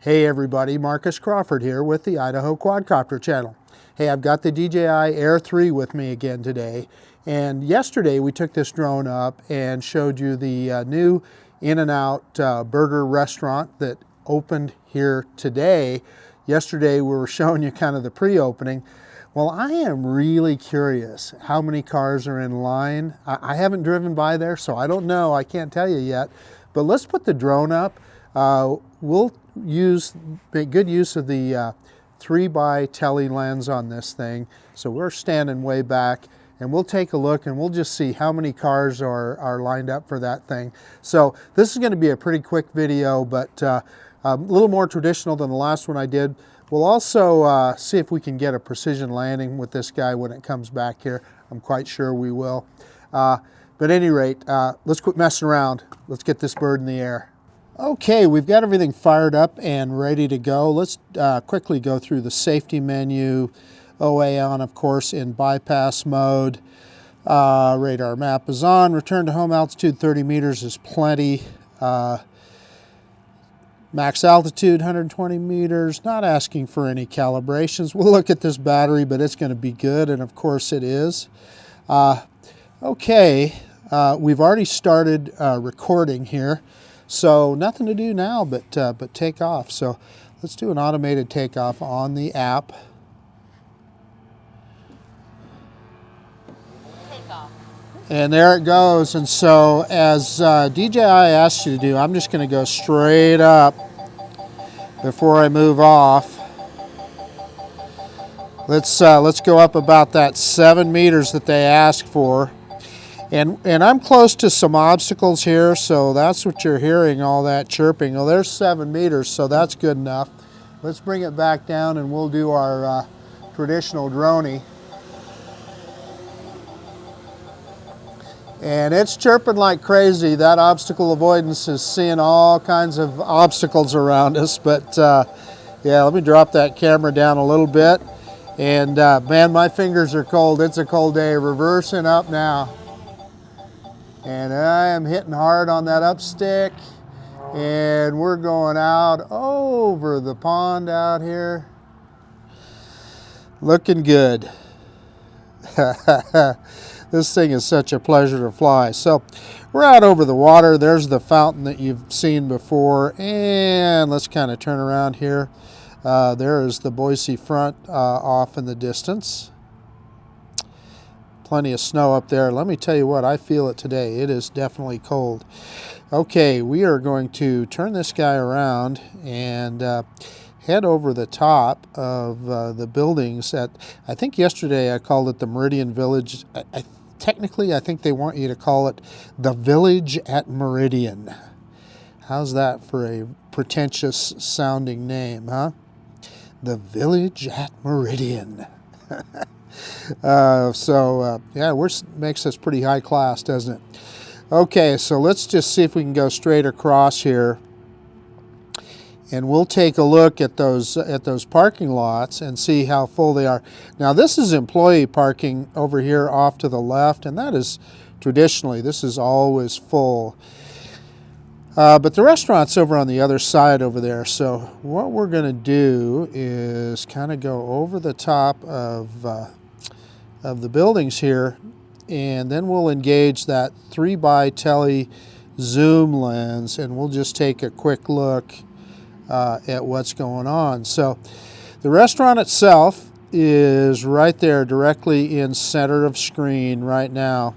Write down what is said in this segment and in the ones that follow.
Hey everybody, Marcus Crawford here with the Idaho Quadcopter channel. Hey, I've got the DJI Air 3 with me again today. And yesterday we took this drone up and showed you the new In-N-Out burger restaurant that opened here today. Yesterday we were showing you kind of the pre-opening. Well, I am really curious how many cars are in line. I haven't driven by there, so I don't know. I can't tell you yet. But let's put the drone up. We'll make good use of the 3x tele lens on this thing. So we're standing way back and we'll take a look and we'll just see how many cars are lined up for that thing. So this is going to be a pretty quick video, but a little more traditional than the last one I did. We'll also see if we can get a precision landing with this guy when it comes back here. I'm quite sure we will. But at any rate, let's quit messing around. Let's get this bird in the air. Okay, we've got everything fired up and ready to go. Let's quickly go through the safety menu. OA on, of course, in bypass mode. Radar map is on. Return to home altitude 30 meters is plenty. Max altitude 120 meters. Not asking for any calibrations. We'll look at this battery, but it's going to be good, and of course it is. Okay, we've already started recording here. So nothing to do now but take off. So let's do an automated takeoff on the app. Takeoff. And there it goes. And so as DJI asked you to do, I'm just going to go straight up before I move off. Let's go up about that 7 meters that they asked for. And I'm close to some obstacles here, so that's what you're hearing, all that chirping. Well, there's 7 meters, so that's good enough. Let's bring it back down and we'll do our traditional droney. And it's chirping like crazy. That obstacle avoidance is seeing all kinds of obstacles around us. But yeah, let me drop that camera down a little bit. And man, my fingers are cold. It's a cold day. Reversing up now. And I am hitting hard on that up stick, and we're going out over the pond out here. Looking good. This thing is such a pleasure to fly. So we're out over the water. There's the fountain that you've seen before, and let's kind of turn around here. There is the Boise front off in the distance. Plenty of snow up there. Let me tell you what, I feel it today. It is definitely cold. Okay, we are going to turn this guy around and head over the top of the buildings at, I think yesterday I called it the Meridian Village. Technically, I think they want you to call it the Village at Meridian. How's that for a pretentious sounding name, huh? The Village at Meridian. Yeah, makes us pretty high class, doesn't it? Okay, so let's just see if we can go straight across here, and we'll take a look at those parking lots and see how full they are. Now, this is employee parking over here off to the left, and that is traditionally, this is always full. But the restaurant's over on the other side over there. So what we're going to do is kind of go over the top of the buildings here, and then we'll engage that 3x tele zoom lens, and we'll just take a quick look at what's going on. So the restaurant itself is right there directly in center of screen right now.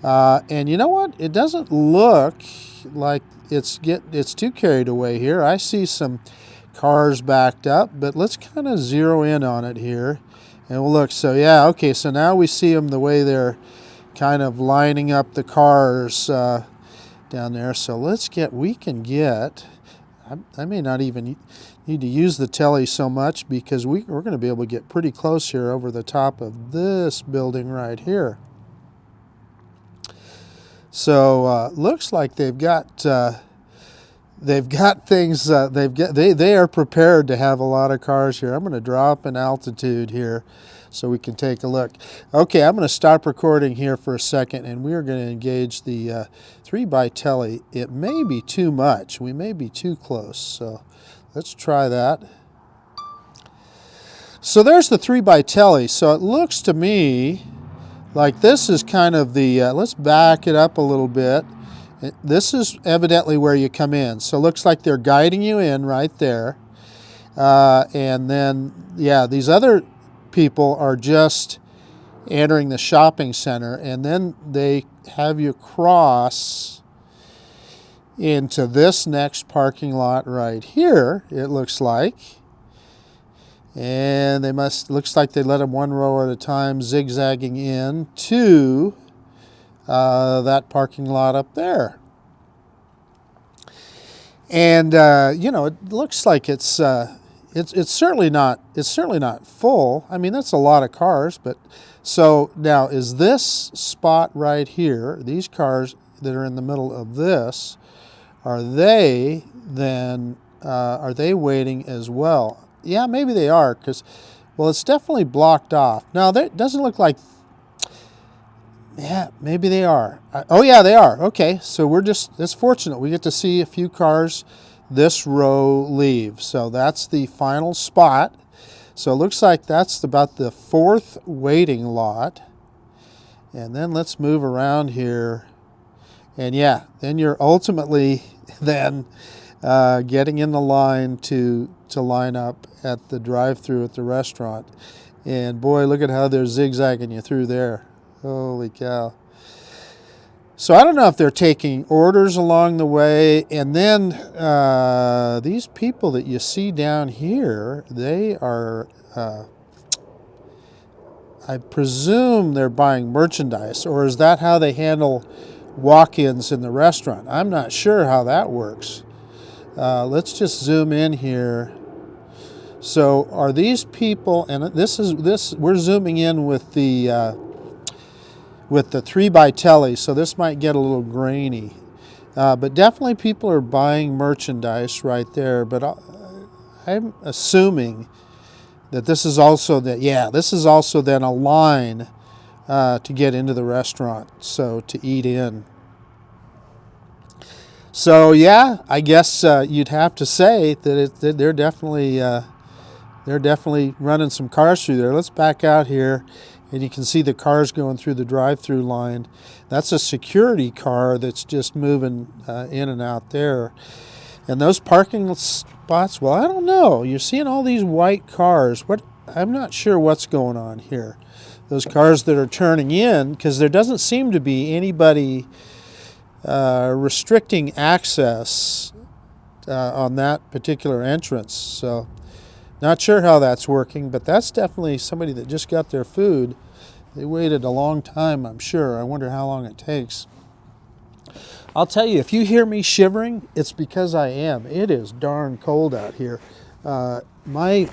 And you know what? It doesn't look like it's too carried away here. I see some cars backed up, but let's kind of zero in on it here and we'll look. So yeah, okay, so now we see them the way they're kind of lining up the cars down there. So we can get, I may not even need to use the tele so much because we're going to be able to get pretty close here over the top of this building right here. So looks like they've got things. They are prepared to have a lot of cars here. I'm going to drop in altitude here so we can take a look. Okay, I'm going to stop recording here for a second, and we are going to engage the 3x tele. It may be too much. We may be too close. So let's try that. So there's the 3x telly. So it looks to me like this is kind of the, let's back it up a little bit. This is evidently where you come in. So it looks like they're guiding you in right there. And then, yeah, these other people are just entering the shopping center, and then they have you cross into this next parking lot right here, it looks like. And they looks like they let them one row at a time, zigzagging in to that parking lot up there. And you know, it looks like it's certainly not full. I mean, that's a lot of cars, but so now is this spot right here, these cars that are in the middle of this, are they waiting as well? Yeah, maybe they are, because, well, it's definitely blocked off. Now, that doesn't look like, yeah, maybe they are. Oh, yeah, they are. Okay, so it's fortunate. We get to see a few cars this row leave. So that's the final spot. So it looks like that's about the 4th waiting lot. And then let's move around here. And yeah, then you're ultimately then getting in the line to line up at the drive-thru at the restaurant. And boy, look at how they're zigzagging you through there. Holy cow. So I don't know if they're taking orders along the way. And then these people that you see down here, they are, I presume they're buying merchandise. Or is that how they handle walk-ins in the restaurant? I'm not sure how that works. Let's just zoom in here. So are these people, and we're zooming in with the 3x telly, so this might get a little grainy. But definitely people are buying merchandise right there. But I'm assuming that this is also then a line to get into the restaurant, so to eat in. So yeah, I guess you'd have to say that they're definitely running some cars through there. Let's back out here, and you can see the cars going through the drive-through line. That's a security car that's just moving in and out there. And those parking spots, well, I don't know. You're seeing all these white cars. I'm not sure what's going on here. Those cars that are turning in, because there doesn't seem to be anybody restricting access on that particular entrance. So not sure how that's working, but that's definitely somebody that just got their food. They waited a long time, I'm sure. I wonder how long it takes. I'll tell you, if you hear me shivering, it's because I am. It is darn cold out here. My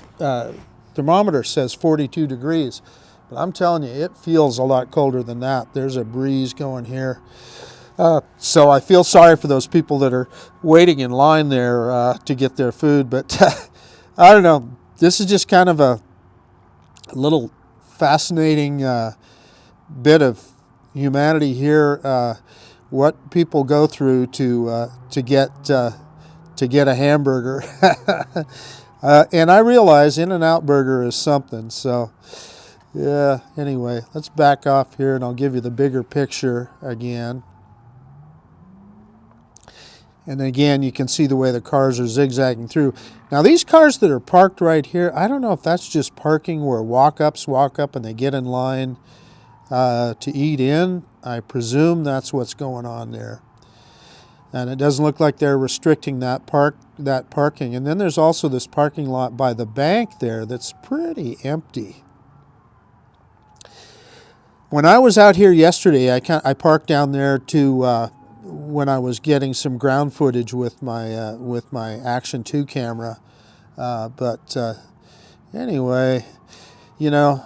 thermometer says 42 degrees, but I'm telling you, it feels a lot colder than that. There's a breeze going here. So I feel sorry for those people that are waiting in line there to get their food, but I don't know. This is just kind of a little fascinating bit of humanity here. What people go through to get a hamburger, and I realize In-N-Out Burger is something. So yeah. Anyway, let's back off here, and I'll give you the bigger picture again. And again, you can see the way the cars are zigzagging through. Now, these cars that are parked right here, I don't know if that's just parking where walk-ups walk up and they get in line to eat in. I presume that's what's going on there. And it doesn't look like they're restricting that parking. And then there's also this parking lot by the bank there that's pretty empty. When I was out here yesterday, I parked down there to when I was getting some ground footage with my Action 2 camera. But anyway, you know,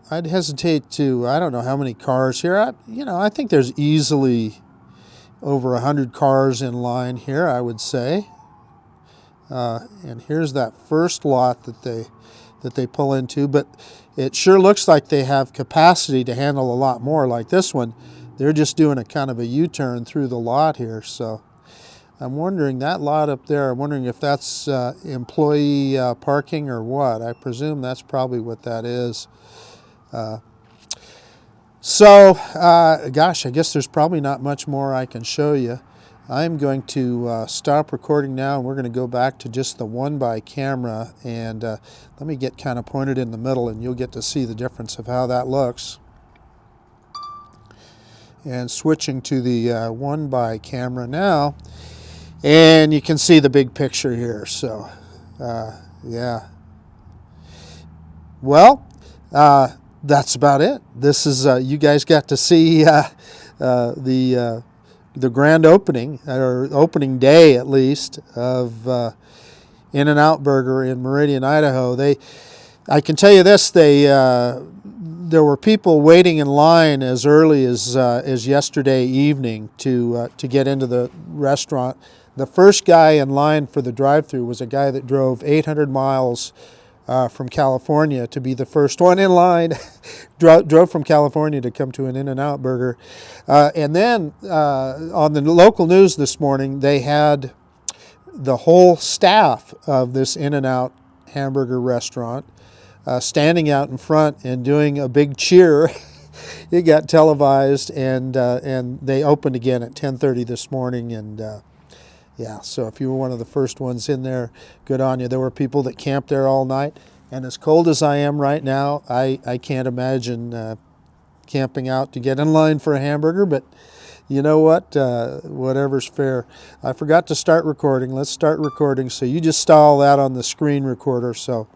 I'd hesitate to, I don't know how many cars here. I think there's easily over 100 cars in line here, I would say. And here's that first lot that they pull into, but it sure looks like they have capacity to handle a lot more. Like this one, they're just doing a kind of a U-turn through the lot here. So I'm wondering, that lot up there, I'm wondering if that's employee parking or what. I presume that's probably what that is. Gosh, I guess there's probably not much more I can show you. I'm going to stop recording now, and we're going to go back to just the one-by camera, and let me get kind of pointed in the middle, and you'll get to see the difference of how that looks. And switching to the one-by camera now, and you can see the big picture here. So, yeah. Well, that's about it. This is you guys got to see the grand opening, or opening day at least, of In-N-Out Burger in Meridian, Idaho. I can tell you this: there were people waiting in line as early as yesterday evening to get into the restaurant. The first guy in line for the drive-thru was a guy that drove 800 miles from California to be the first one in line. drove from California to come to an In-N-Out Burger. And then on the local news this morning, they had the whole staff of this In-N-Out hamburger restaurant standing out in front and doing a big cheer. It got televised, and they opened again at 10:30 this morning. And yeah, so if you were one of the first ones in there, good on you. There were people that camped there all night, and as cold as I am right now, I can't imagine camping out to get in line for a hamburger, but you know what? Whatever's fair. I forgot to start recording. Let's start recording. So you just saw all that on the screen recorder. So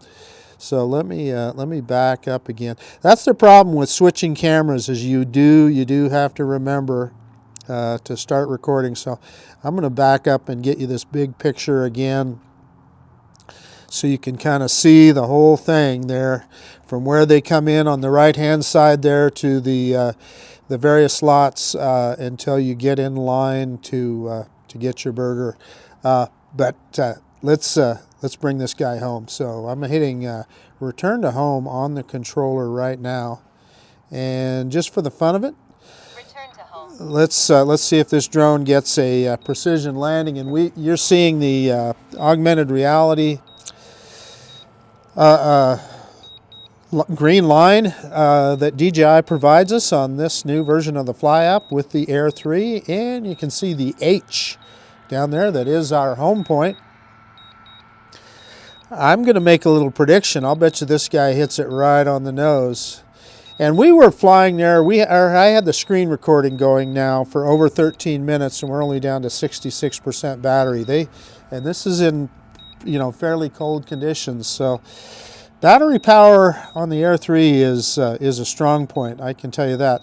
let me back up again. That's the problem with switching cameras, is you do have to remember to start recording. So I'm going to back up and get you this big picture again, so you can kind of see the whole thing there, from where they come in on the right hand side there to the various lots until you get in line to get your burger. But let's bring this guy home. So I'm hitting return to home on the controller right now, and just for the fun of it, let's see if this drone gets a precision landing. And you're seeing the augmented reality green line that DJI provides us on this new version of the Fly app with the Air 3, and you can see the H down there. That is our home point. I'm going to make a little prediction. I'll bet you this guy hits it right on the nose. And we were flying there. I had the screen recording going now for over 13 minutes, and we're only down to 66% battery. And this is in, fairly cold conditions. So battery power on the Air 3 is a strong point. I can tell you that.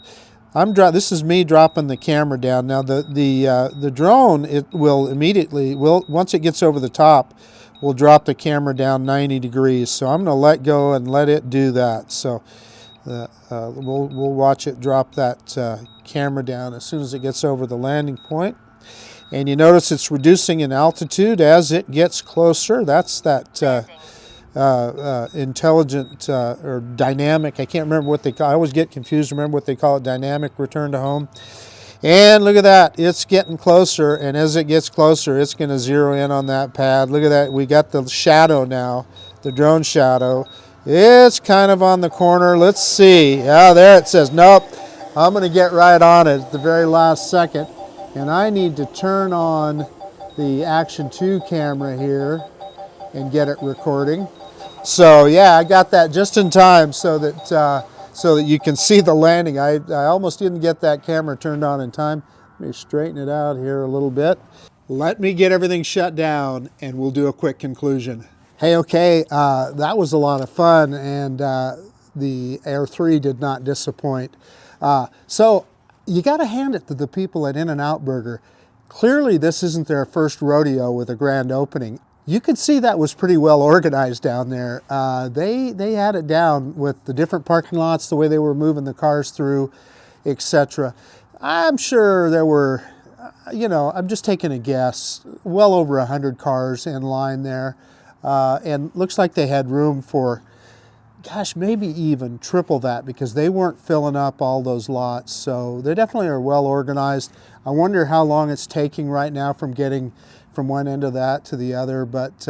This is me dropping the camera down now. The drone, it will immediately once it gets over the top, will drop the camera down 90 degrees. So I'm going to let go and let it do that. So we'll watch it drop that camera down as soon as it gets over the landing point. And you notice it's reducing in altitude as it gets closer. That's that intelligent or dynamic. I can't remember what they call it. I always get confused. Remember what they call it, dynamic return to home. And look at that. It's getting closer, and as it gets closer, it's going to zero in on that pad. Look at that. We got the shadow now, the drone shadow. It's kind of on the corner. Let's see. Yeah, there it says, nope. I'm going to get right on it at the very last second. And I need to turn on the Action 2 camera here and get it recording. So yeah, I got that just in time so that you can see the landing. I almost didn't get that camera turned on in time. Let me straighten it out here a little bit. Let me get everything shut down, and we'll do a quick conclusion. Hey, okay, that was a lot of fun, and the Air 3 did not disappoint. So you got to hand it to the people at In-N-Out Burger. Clearly, this isn't their first rodeo with a grand opening. You could see that was pretty well organized down there. They had it down with the different parking lots, the way they were moving the cars through, etc. I'm sure there were, I'm just taking a guess, well over 100 cars in line there. And looks like they had room for gosh, maybe even triple that, because they weren't filling up all those lots. So they definitely are well organized. I wonder how long it's taking right now from getting from one end of that to the other. But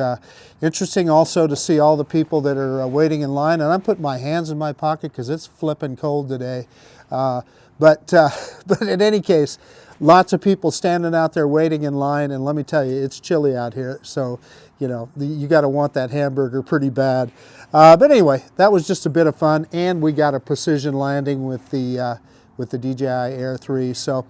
interesting also to see all the people that are waiting in line. And I'm putting my hands in my pocket because it's flipping cold today. But in any case, lots of people standing out there waiting in line. And let me tell you, it's chilly out here. So, you know, you got to want that hamburger pretty bad. But anyway, that was just a bit of fun. And we got a precision landing with the DJI Air 3. So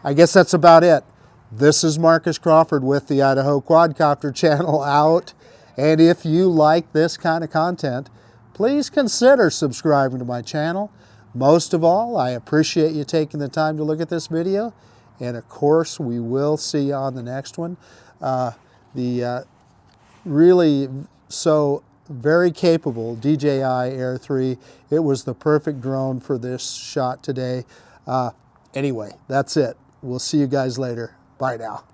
I guess that's about it. This is Marcus Crawford with the Idaho Quadcopter channel out. And if you like this kind of content, please consider subscribing to my channel. Most of all, I appreciate you taking the time to look at this video. And of course, we will see you on the next one. Really so very capable DJI Air 3. It was the perfect drone for this shot today. Anyway, that's it. We'll see you guys later. Bye now.